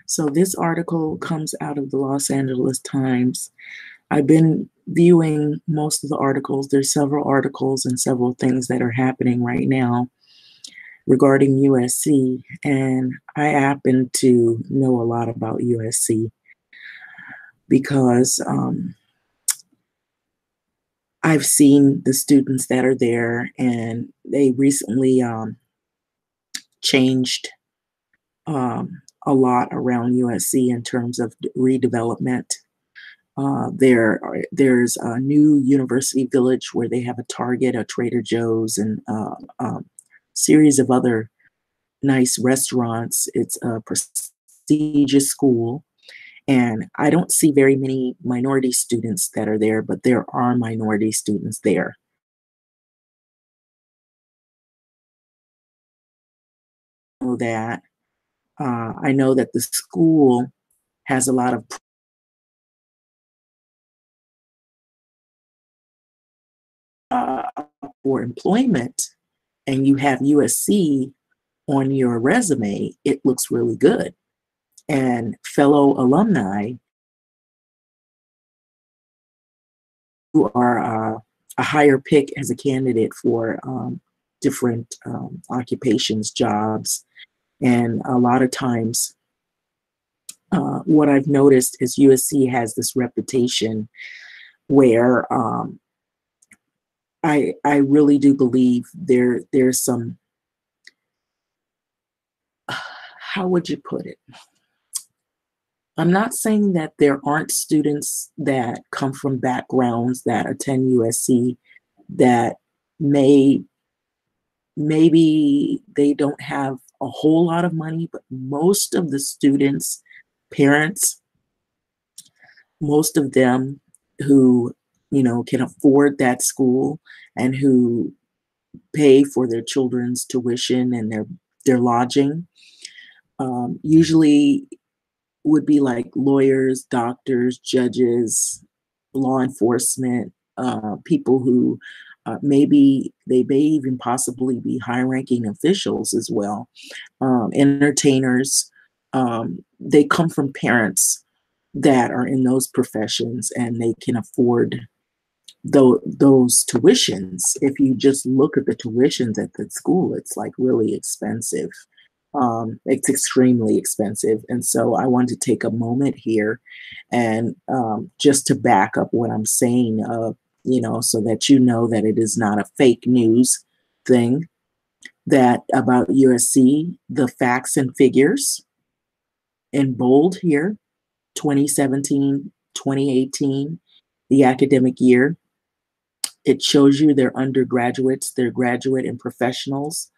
So this article comes out of the Los Angeles Times. I've been viewing most of the articles. There's several articles and several things that are happening right now regarding USC, and I happen to know a lot about USC because I've seen the students that are there, and they recently changed a lot around USC in terms of redevelopment. There's a new University Village where they have a Target, a Trader Joe's, and series of other nice restaurants. It's a prestigious school, and I don't see very many minority students that are there, but there are minority students there. That I know that the school has a lot of uh, for employment, and you have USC on your resume, it looks really good. And fellow alumni who are a higher pick as a candidate for different occupations, jobs, and a lot of times what I've noticed is USC has this reputation where I really do believe there's some, how would you put it? I'm not saying that there aren't students that come from backgrounds that attend USC that may maybe they don't have a whole lot of money, but most of the students, parents, most of them who can afford that school and who pay for their children's tuition and their lodging, usually would be like lawyers, doctors, judges, law enforcement, people who maybe they may even possibly be high-ranking officials as well, entertainers. They come from parents that are in those professions and they can afford those tuitions. If you just look at the tuitions at the school, it's like really expensive. It's extremely expensive. And so I want to take a moment here and just to back up what I'm saying, so that you know that it is not a fake news thing, that about USC, the facts and figures in bold here, 2017, 2018, the academic year. It shows you their undergraduates, their graduate and professionals.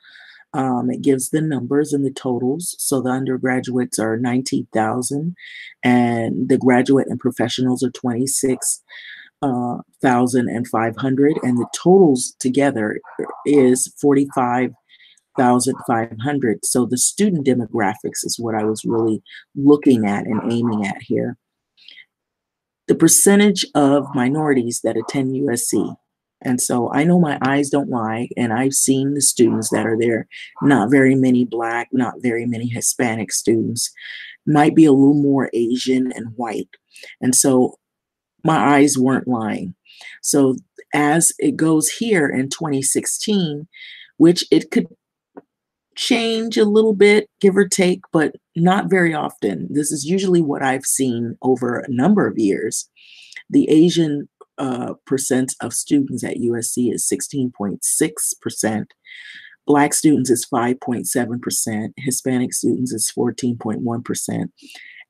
It gives the numbers and the totals. So the undergraduates are 19,000 and the graduate and professionals are 26,500, and the totals together is 45,500. So the student demographics is what I was really looking at and aiming at here. The percentage of minorities that attend USC. And so I know my eyes don't lie, and I've seen the students that are there. Not very many Black, not very many Hispanic students, might be a little more Asian and white. And so my eyes weren't lying. So as it goes here in 2016, which it could change a little bit, give or take, but not very often. This is usually what I've seen over a number of years. The Asian percent of students at USC is 16.6%. Black students is 5.7%. Hispanic students is 14.1%.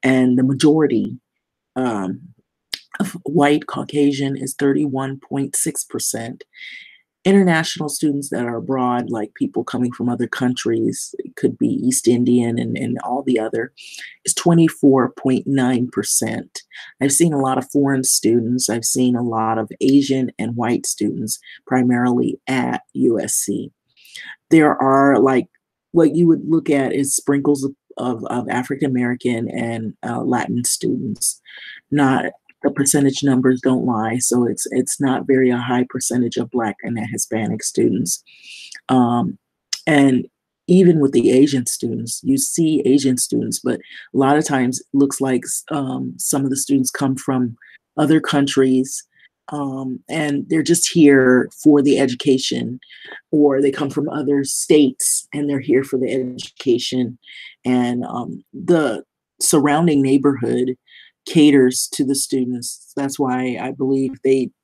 And the majority of white Caucasian is 31.6%. International students that are abroad, like people coming from other countries, it could be East Indian and all the other, is 24.9%. I've seen a lot of foreign students. I've seen a lot of Asian and white students, primarily at USC. There are, like, what you would look at is sprinkles of African American and Latin students. Not The percentage numbers don't lie, so it's not very a high percentage of Black and Hispanic students. And even with the Asian students, you see Asian students, but a lot of times it looks like some of the students come from other countries, and they're just here for the education, or they come from other states and they're here for the education. And the surrounding neighborhood caters to the students. That's why I believe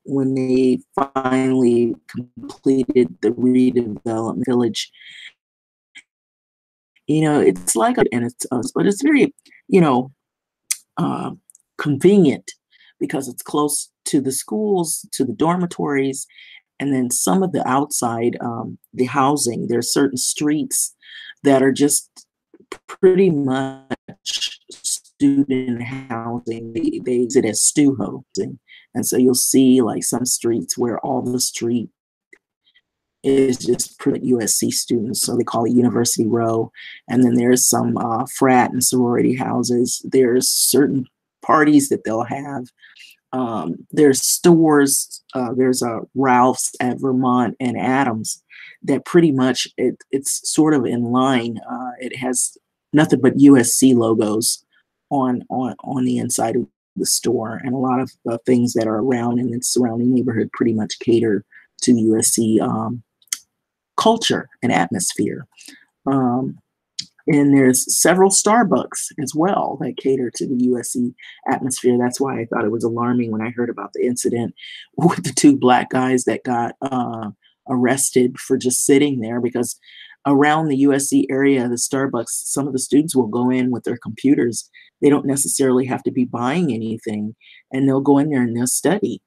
when they finally completed the redevelopment village, it's like and it's us, but it's very, you know, uh, convenient because it's close to the schools, to the dormitories, and then some of the outside, the housing. There's certain streets that are just pretty much student housing. They use it as stu housing, and so you'll see like some streets where all the street is just pretty USC students, so they call it University Row. And then there's some frat and sorority houses. There's certain parties that they'll have. There's stores. There's a Ralph's at Vermont and Adams that pretty much it's sort of in line. It has nothing but USC logos on the inside of the store, and a lot of things that are around in the surrounding neighborhood pretty much cater to USC culture and atmosphere. Um, and there's several Starbucks as well that cater to the USC atmosphere. That's why I thought it was alarming when I heard about the incident with the two Black guys that got arrested for just sitting there, because around the USC area, the Starbucks, some of the students will go in with their computers. They don't necessarily have to be buying anything, and they'll go in there and they'll study.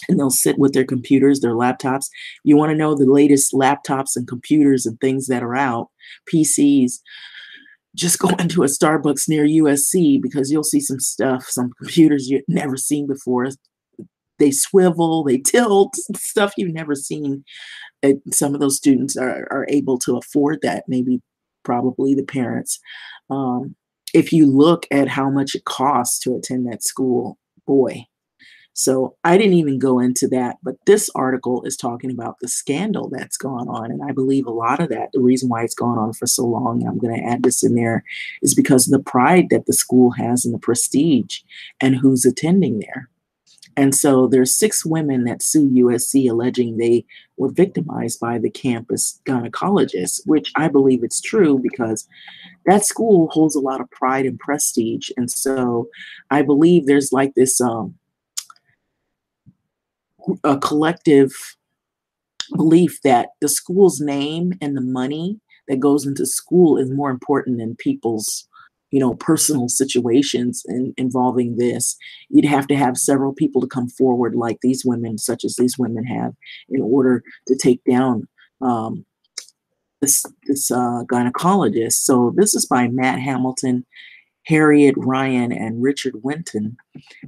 And they'll sit with their computers, their laptops. You want to know the latest laptops and computers and things that are out, PCs, just go into a Starbucks near USC, because you'll see some stuff, some computers you've never seen before. They swivel, they tilt, stuff you've never seen. Some of those students are able to afford that, maybe probably the parents. If you look at how much it costs to attend that school, boy. So I didn't even go into that, but this article is talking about the scandal that's gone on. And I believe a lot of that, the reason why it's gone on for so long, and I'm going to add this in there, is because of the pride that the school has and the prestige and who's attending there. And so there's 6 women that sue USC alleging they were victimized by the campus gynecologist, which I believe it's true, because that school holds a lot of pride and prestige. And so I believe there's like this a collective belief that the school's name and the money that goes into school is more important than people's, personal situations involving this. You'd have to have several people to come forward, like these women, such as these women have, in order to take down this gynecologist. So this is by Matt Hamilton, Harriet Ryan, and Richard Winton.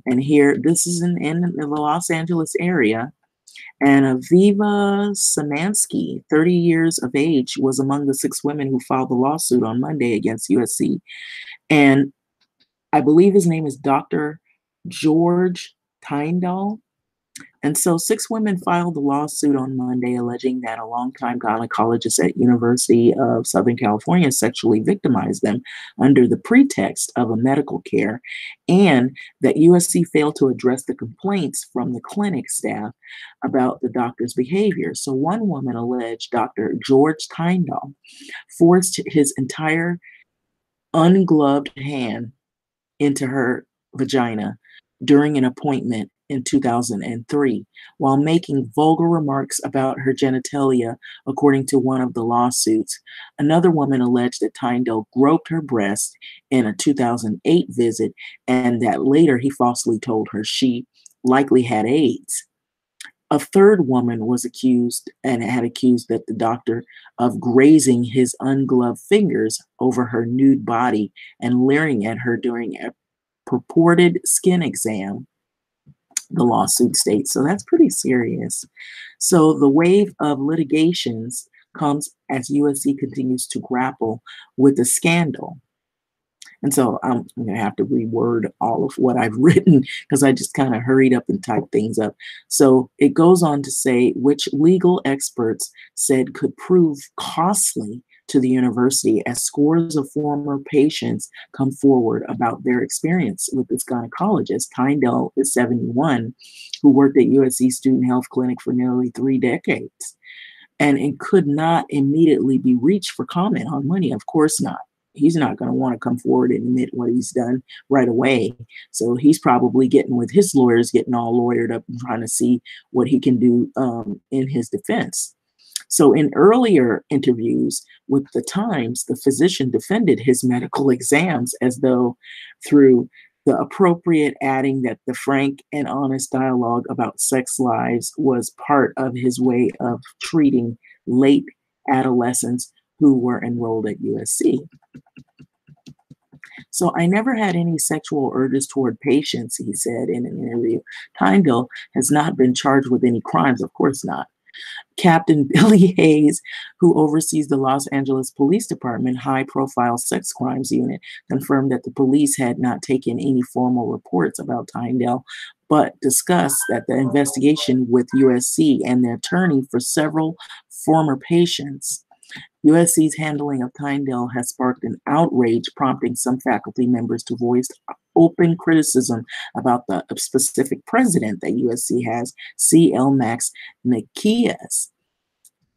And here, this is in the Los Angeles area. And Aviva Samansky, 30 years of age, was among the 6 women who filed the lawsuit on Monday against USC. And I believe his name is Dr. George Tyndall. And so 6 women filed the lawsuit on Monday alleging that a longtime gynecologist at University of Southern California sexually victimized them under the pretext of a medical care, and that USC failed to address the complaints from the clinic staff about the doctor's behavior. So one woman alleged Dr. George Tyndall forced his entire ungloved hand into her vagina during an appointment in 2003, while making vulgar remarks about her genitalia, according to one of the lawsuits. Another woman alleged that Tyndall groped her breast in a 2008 visit, and that later he falsely told her she likely had AIDS. A third woman was accused that the doctor of grazing his ungloved fingers over her nude body and leering at her during a purported skin exam, the lawsuit states. So that's pretty serious. So the wave of litigations comes as USC continues to grapple with the scandal. And so I'm going to have to reword all of what I've written, because I just kind of hurried up and typed things up. So it goes on to say which legal experts said could prove costly to the university as scores of former patients come forward about their experience with this gynecologist. Tyndall is 71, who worked at USC Student Health Clinic for nearly 3 decades. And it could not immediately be reached for comment on money. Of course not. He's not going to want to come forward and admit what he's done right away. So he's probably getting with his lawyers, getting all lawyered up and trying to see what he can do in his defense. So in earlier interviews with the Times, the physician defended his medical exams as though through the appropriate adding that the frank and honest dialogue about sex lives was part of his way of treating late adolescents who were enrolled at USC. So I never had any sexual urges toward patients, he said in an interview. Tyndall has not been charged with any crimes, of course not. Captain Billy Hayes, who oversees the Los Angeles Police Department high-profile sex crimes unit, confirmed that the police had not taken any formal reports about Tyndall, but discussed that the investigation with USC and the attorney for several former patients. USC's handling of Tyndall has sparked an outrage, prompting some faculty members to voice open criticism about the specific president that USC has, C.L. Max Nikias.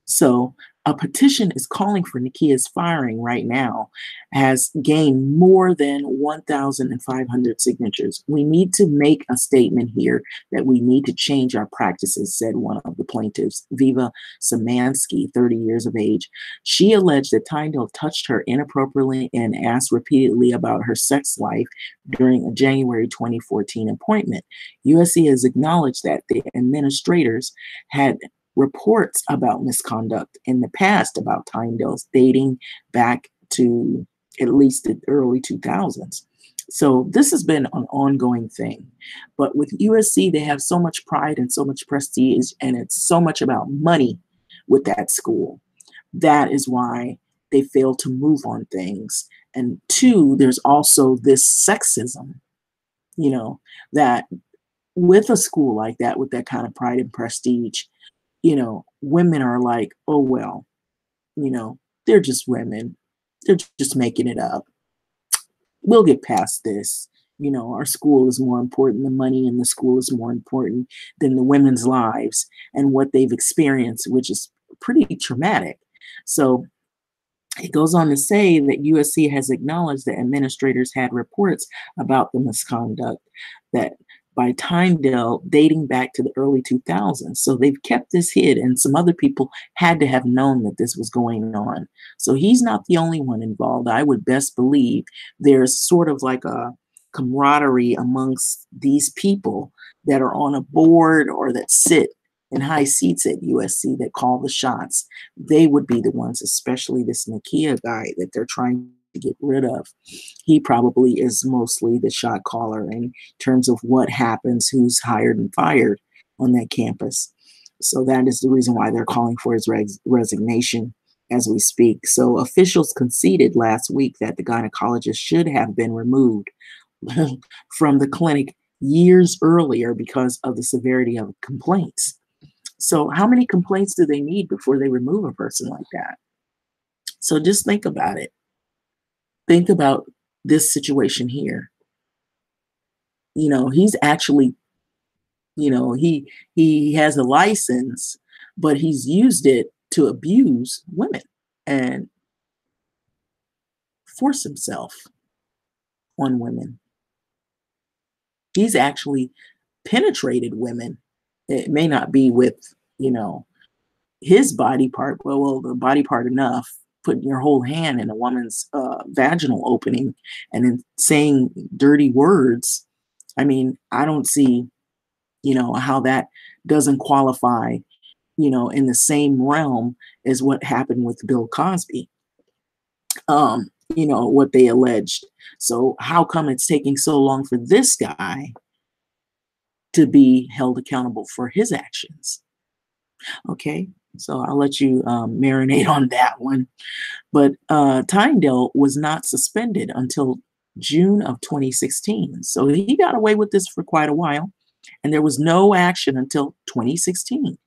So a petition is calling for Nikia's firing right now, has gained more than 1,500 signatures. We need to make a statement here that we need to change our practices, said one of the plaintiffs, Viva Samansky, 30 years of age. She alleged that Tyndall touched her inappropriately and asked repeatedly about her sex life during a January 2014 appointment. USC has acknowledged that the administrators had reports about misconduct in the past about Tyndall's dating back to at least the early 2000s. So this has been an ongoing thing. But with USC, they have so much pride and so much prestige, and it's so much about money with that school. That is why they fail to move on things. And two, there's also this sexism, that with a school like that, with that kind of pride and prestige, women are like, oh, well, they're just women. They're just making it up. We'll get past this. Our school is more important. The money in the school is more important than the women's lives and what they've experienced, which is pretty traumatic. So it goes on to say that USC has acknowledged that administrators had reports about the misconduct that by Tyndall dating back to the early 2000s. So they've kept this hid, and some other people had to have known that this was going on. So he's not the only one involved. I would best believe there's sort of like a camaraderie amongst these people that are on a board or that sit in high seats at USC that call the shots. They would be the ones, especially this Nikia guy that they're trying to get rid of. He probably is mostly the shot caller in terms of what happens, who's hired and fired on that campus. So that is the reason why they're calling for his resignation as we speak. So officials conceded last week that the gynecologist should have been removed from the clinic years earlier because of the severity of complaints. So how many complaints do they need before they remove a person like that? So just think about it. Think about this situation here. He's actually, he has a license, but he's used it to abuse women and force himself on women. He's actually penetrated women. It may not be with, his body part, well, the body part enough, putting your whole hand in a woman's vaginal opening and then saying dirty words. I mean, I don't see, how that doesn't qualify, in the same realm as what happened with Bill Cosby, what they alleged. So how come it's taking so long for this guy to be held accountable for his actions? Okay, so I'll let you marinate on that one. But Tyndall was not suspended until June of 2016. So he got away with this for quite a while. And there was no action until 2016.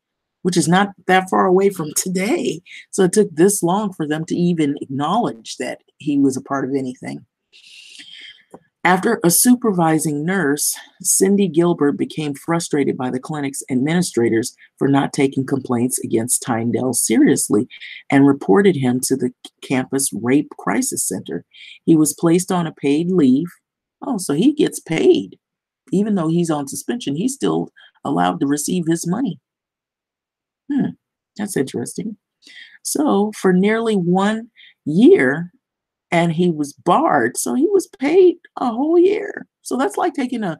which is not that far away from today. So it took this long for them to even acknowledge that he was a part of anything. After a supervising nurse, Cindy Gilbert became frustrated by the clinic's administrators for not taking complaints against Tyndale seriously and reported him to the campus rape crisis center. He was placed on a paid leave. Oh, so he gets paid. Even though he's on suspension, he's still allowed to receive his money. That's interesting. So for nearly 1 year, and he was barred, so he was paid a whole year. So that's like taking a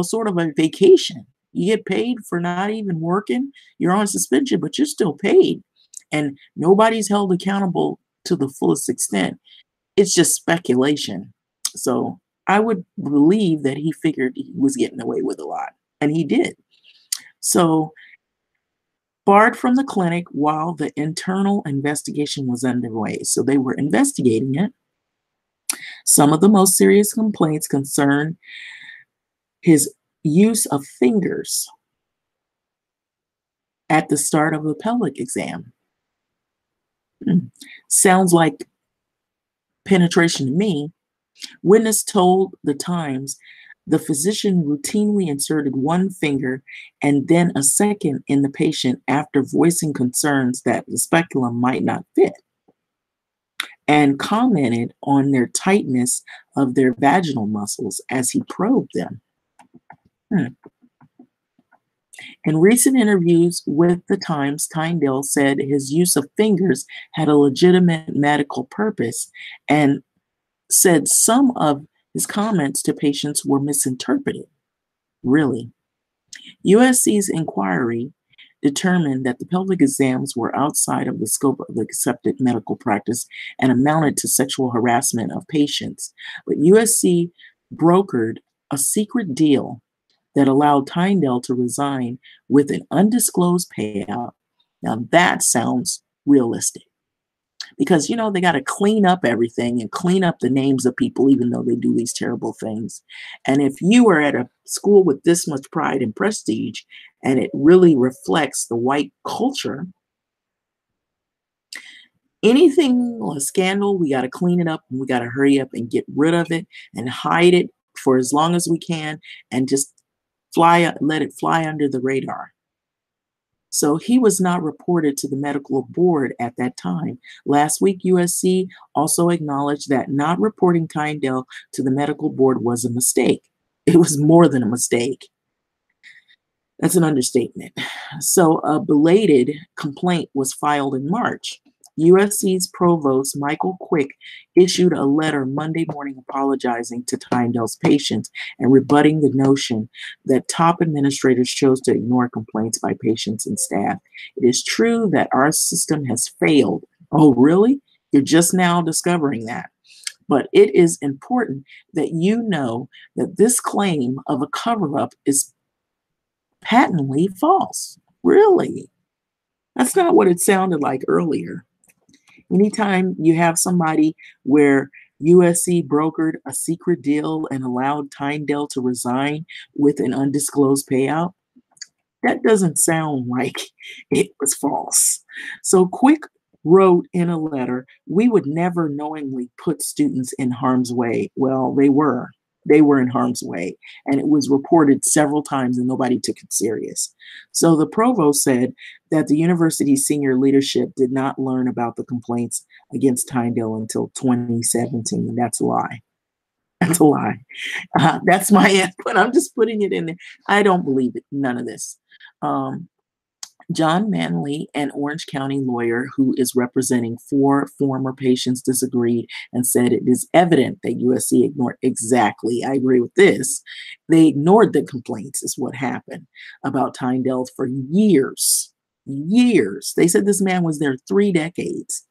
sort of a vacation. You get paid for not even working. You're on suspension, but you're still paid, and nobody's held accountable to the fullest extent. It's just speculation. So I would believe that he figured he was getting away with a lot, and he did. So barred from the clinic while the internal investigation was underway. So they were investigating it. Some of the most serious complaints concern his use of fingers at the start of the pelvic exam. Sounds like penetration to me. Witness told the Times the physician routinely inserted one finger and then a second in the patient after voicing concerns that the speculum might not fit, and commented on their tightness of their vaginal muscles as he probed them. In recent interviews with the Times, Tyndale said his use of fingers had a legitimate medical purpose and said some of his comments to patients were misinterpreted. Really? USC's inquiry determined that the pelvic exams were outside of the scope of accepted medical practice and amounted to sexual harassment of patients. But USC brokered a secret deal that allowed Tyndale to resign with an undisclosed payout. Now that sounds realistic, because they got to clean up everything and clean up the names of people, even though they do these terrible things. And if you are at a school with this much pride and prestige, and it really reflects the white culture, anything a scandal, we got to clean it up, and we got to hurry up and get rid of it and hide it for as long as we can and just let it fly under the radar. So he was not reported to the medical board at that time. Last week, USC also acknowledged that not reporting Tyndale to the medical board was a mistake. It was more than a mistake. That's an understatement. So a belated complaint was filed in March. USC's provost, Michael Quick, issued a letter Monday morning apologizing to Tyndale's patients and rebutting the notion that top administrators chose to ignore complaints by patients and staff. It is true that our system has failed. Oh, really? You're just now discovering that. But it is important that you know that this claim of a cover-up is patently false. Really? That's not what it sounded like earlier. Anytime you have somebody where USC brokered a secret deal and allowed Tyndale to resign with an undisclosed payout, that doesn't sound like it was false. So Quick wrote in a letter, "We would never knowingly put students in harm's way." Well, they were. They were in harm's way, and it was reported several times and nobody took it serious. So the provost said that the university's senior leadership did not learn about the complaints against Tyndale until 2017. That's a lie. That's a lie. That's my input. I'm just putting it in there. I don't believe it. None of this. John Manley, an Orange County lawyer who is representing 4 former patients, disagreed and said it is evident that USC ignored. Exactly. I agree with this. They ignored the complaints is what happened about Tyndale for years. Years. They said this man was there 3 decades.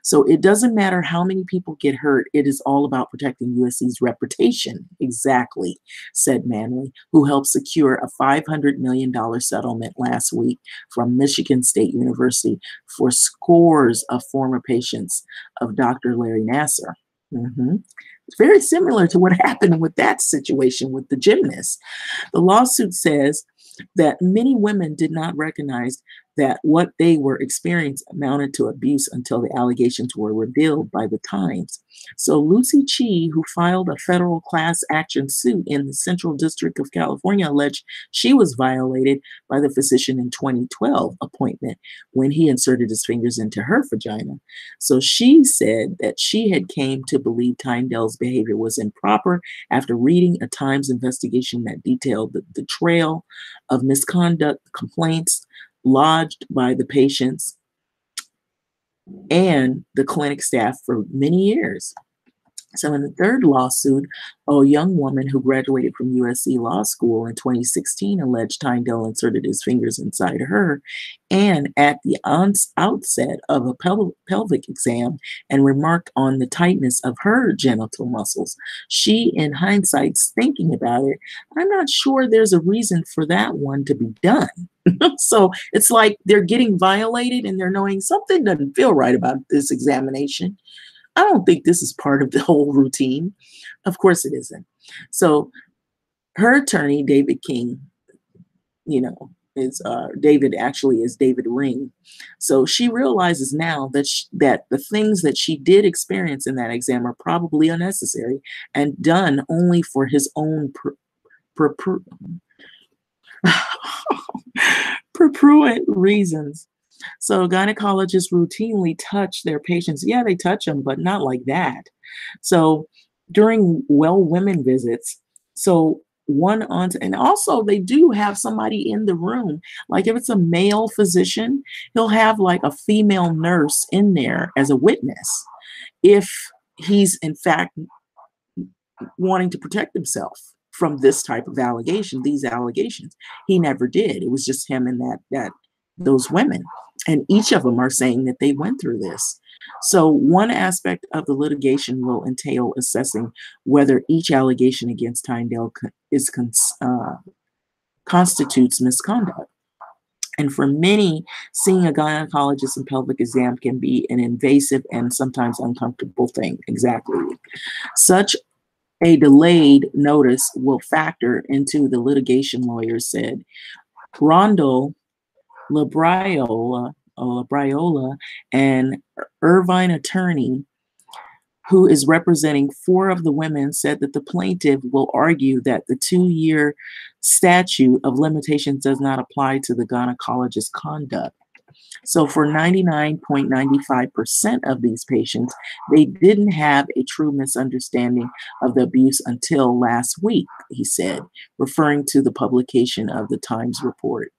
So it doesn't matter how many people get hurt. It is all about protecting USC's reputation. Exactly, said Manley, who helped secure a $500 million settlement last week from Michigan State University for scores of former patients of Dr. Larry Nassar. It's very similar to what happened with that situation with the gymnast. The lawsuit says that many women did not recognize that what they were experiencing amounted to abuse until the allegations were revealed by the Times. So Lucy Chi, who filed a federal class action suit in the Central District of California, alleged she was violated by the physician in 2012 appointment when he inserted his fingers into her vagina. So she said that she had came to believe Tyndale's behavior was improper after reading a Times investigation that detailed the trail of misconduct complaints lodged by the patients and the clinic staff for many years. So in the third lawsuit, a young woman who graduated from USC Law School in 2016 alleged Tyndale inserted his fingers inside her and at the outset of a pelvic exam and remarked on the tightness of her genital muscles. She, in hindsight, thinking about it, I'm not sure there's a reason for that one to be done. So it's like they're getting violated and they're knowing something doesn't feel right about this examination. I don't think this is part of the whole routine. Of course it isn't. So her attorney, David King, is David actually is David Ring. So she realizes now that that the things that she did experience in that exam are probably unnecessary and done only for his own prurient reasons. So gynecologists routinely touch their patients. Yeah, they touch them, but not like that. So during well women visits, so one on, and also they do have somebody in the room. Like if it's a male physician, he'll have like a female nurse in there as a witness if he's in fact wanting to protect himself from this type of allegation, these allegations. He never did. It was just him and those women. And each of them are saying that they went through this. So one aspect of the litigation will entail assessing whether each allegation against Tyndale constitutes misconduct. And for many, seeing a gynecologist in pelvic exam can be an invasive and sometimes uncomfortable thing. Exactly. Such a delayed notice will factor into the litigation, lawyers said. Rondo Labriola, an Irvine attorney who is representing 4 of the women, said that the plaintiff will argue that the 2-year statute of limitations does not apply to the gynecologist's conduct. So for 99.95% of these patients, they didn't have a true misunderstanding of the abuse until last week, he said, referring to the publication of the Times report.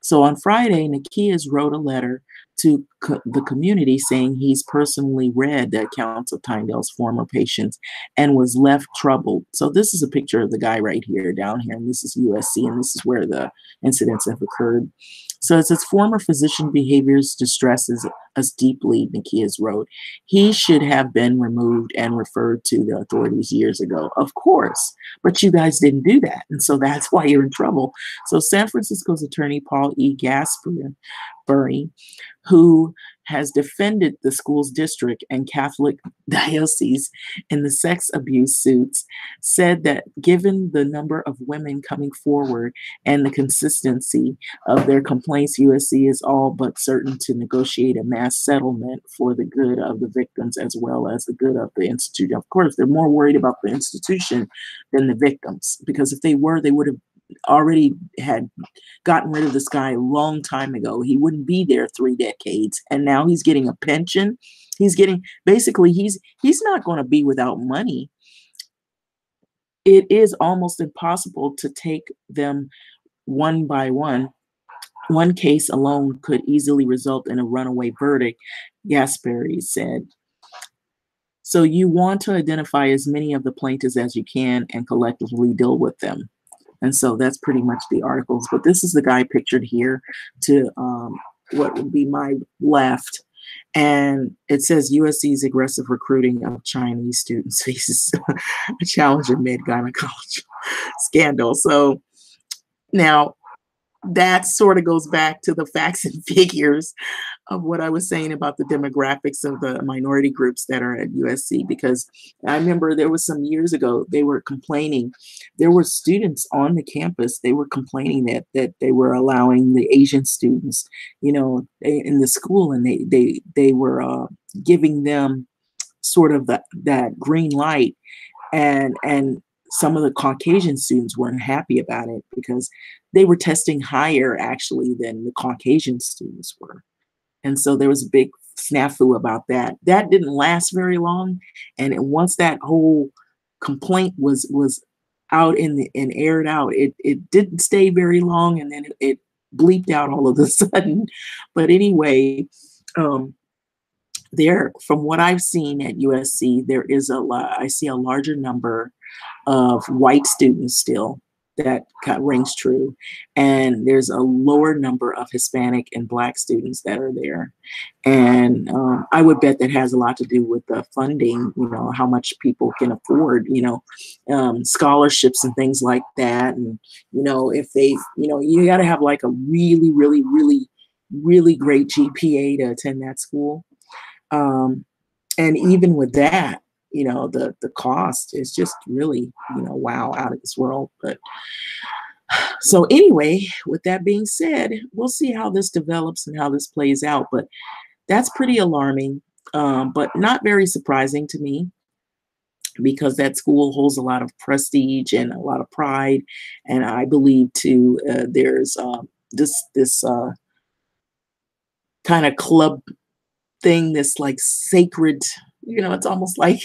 So on Friday, Nikias wrote a letter to the community saying he's personally read the accounts of Tyndale's former patients and was left troubled. So this is a picture of the guy right here, down here, and this is USC, and this is where the incidents have occurred. So it says, former physician behaviors distresses us deeply, Nikias wrote. He should have been removed and referred to the authorities years ago. Of course, but you guys didn't do that. And so that's why you're in trouble. So San Francisco's attorney, Paul E. Gasperini, who has defended the school's district and Catholic diocese in the sex abuse suits, said that given the number of women coming forward and the consistency of their complaints, USC is all but certain to negotiate a mass settlement for the good of the victims as well as the good of the institution. Of course, they're more worried about the institution than the victims, because if they were, they would have already had gotten rid of this guy a long time ago. He wouldn't be there 3 decades, and now he's getting a pension. He's getting, basically, he's not going to be without money. It is almost impossible to take them one by one. One case alone could easily result in a runaway verdict, Gasperi said. So you want to identify as many of the plaintiffs as you can and collectively deal with them. And so that's pretty much the articles. But this is the guy pictured here to what would be my left. And it says USC's aggressive recruiting of Chinese students faces a challenge amid gynecology scandal. So now that sort of goes back to the facts and figures of what I was saying about the demographics of the minority groups that are at USC, because I remember there was some years ago they were complaining. There were students on the campus. They were complaining that they were allowing the Asian students, in the school, and they were giving them sort of that green light, and some of the Caucasian students weren't happy about it because they were testing higher actually than the Caucasian students were. And so there was a big snafu about that. That didn't last very long. Once that whole complaint was out and aired out, it didn't stay very long, and then it bleeped out all of a sudden. But anyway, um, there, from what I've seen at USC, there is I see a larger number of white students still. That rings true. And there's a lower number of Hispanic and Black students that are there. And I would bet that has a lot to do with the funding, how much people can afford, scholarships and things like that. And, if they, you got to have like a really, really, really, really great GPA to attend that school. And even with that, the cost is just really, wow, out of this world. But so anyway, with that being said, we'll see how this develops and how this plays out. But that's pretty alarming, but not very surprising to me, because that school holds a lot of prestige and a lot of pride. And I believe too, there's this kind of club thing that's like sacred. It's almost like,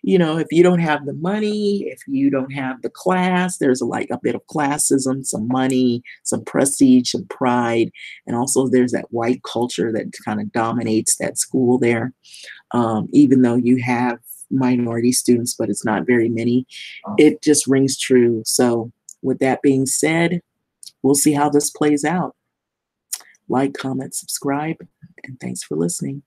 if you don't have the money, if you don't have the class, there's like a bit of classism, some money, some prestige, some pride. And also there's that white culture that kind of dominates that school there. Even though you have minority students, but it's not very many, it just rings true. So with that being said, we'll see how this plays out. Like, comment, subscribe, and thanks for listening.